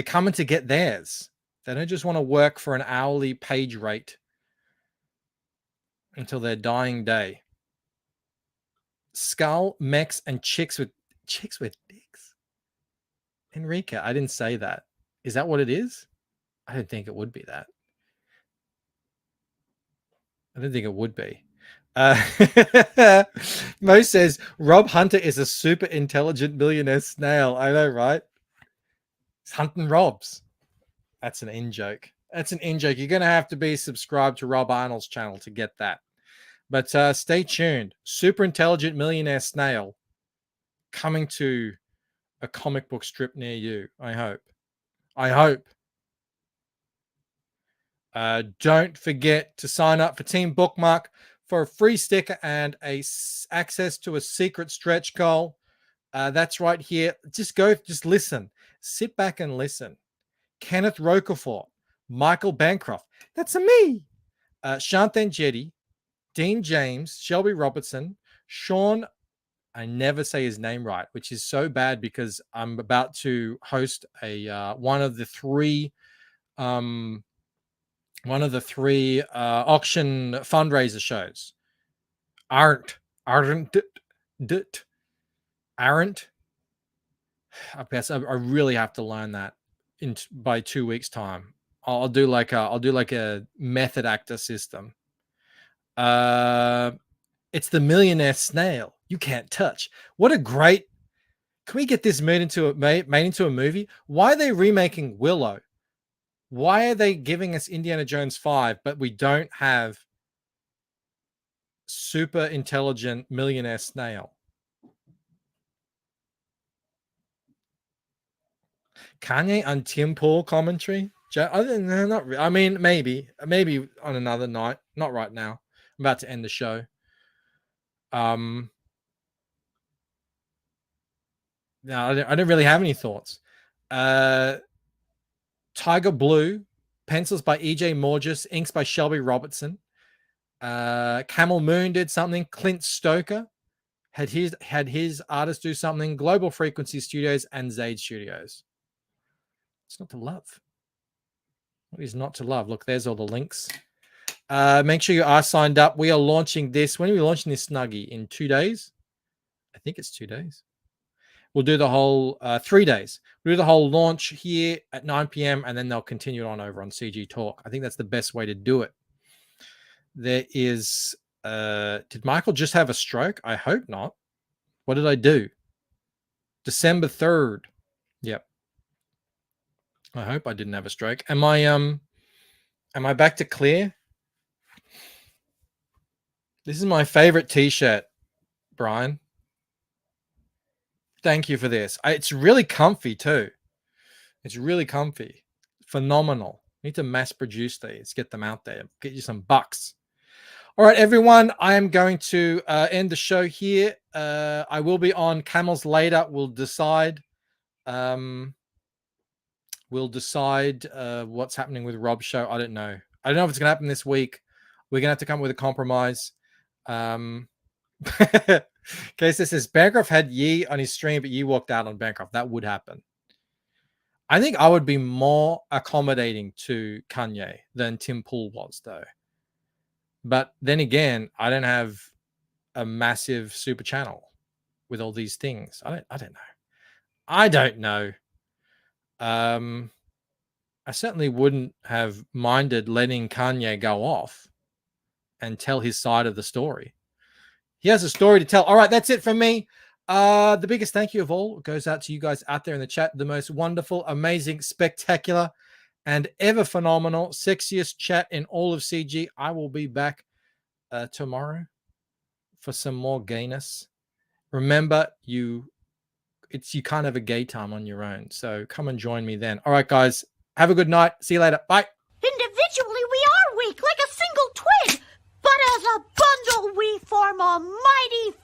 coming to get theirs. They don't just want to work for an hourly page rate until their dying day. Skull, mechs, and chicks with dicks. Enrique, I didn't say that. Is that what it is? I didn't think it would be that. I didn't think it would be. Mo says Rob Hunter is a super intelligent millionaire snail. I know, right? He's hunting Robs. That's an in joke. That's an in joke. You're gonna have to be subscribed to Rob Arnold's channel to get that. But stay tuned. Super intelligent millionaire snail coming to a comic book strip near you. I hope. Don't forget to sign up for Team Bookmark for a free sticker and access to a secret stretch goal. That's right here. Just listen. Sit back and listen. Kenneth Roquefort, Michael Bancroft. That's me. Shantan Jetty, Dean James, Shelby Robertson, Sean. I never say his name right, which is so bad because I'm about to host a one of the three auction fundraiser shows. Aren't. I guess I really have to learn that by 2 weeks' time. I'll do like a method actor system. It's the millionaire snail you can't touch. What a great! Can we get this made into a movie? Why are they remaking Willow? Why are they giving us Indiana Jones 5, but we don't have super intelligent millionaire snail? Kanye on Tim Pool commentary? Not really. I mean, maybe on another night. Not right now. I'm about to end the show. No, I don't really have any thoughts. Tiger Blue, pencils by E.J. Morges, inks by Shelby Robertson. Camel Moon did something. Clint Stoker had his artist do something. Global Frequency Studios and Zaid Studios. It's not to love. What is not to love? Look, there's all the links. Make sure you are signed up. We are launching this. When are we launching this Snuggie? In 2 days? I think it's 2 days. We'll do the whole 3 days. We'll do the whole launch here at 9 p.m. and then they'll continue on over on CG Talk. I think that's the best way to do it. There is... did Michael just have a stroke? I hope not. What did I do? December 3rd. Yep. I hope I didn't have a stroke. Am I back to clear? This is my favorite t-shirt, Brian. Thank you for this. It's really comfy too. It's really comfy. Phenomenal. Need to mass produce these. Get them out there. Get you some bucks. All right, everyone. I am going to end the show here. I will be on Camels later. We'll decide. What's happening with Rob's show. I don't know. I don't know if it's going to happen this week. We're going to have to come up with a compromise. Case this says Bancroft had Ye on his stream, but Ye walked out on Bancroft. That would happen. I think I would be more accommodating to Kanye than Tim Pool was, though. But then again, I don't have a massive super channel with all these things. I don't know. I certainly wouldn't have minded letting Kanye go off and tell his side of the story. He has a story to tell. All right, that's it from me. The biggest thank you of all goes out to you guys out there in the chat. The most wonderful, amazing, spectacular, and ever phenomenal, sexiest chat in all of CG. I will be back tomorrow for some more gayness. Remember, you can't have a gay time on your own. So come and join me then. All right, guys. Have a good night. See you later. Bye. Individually, we are weak, like a single twig, but as a bundle, we form a mighty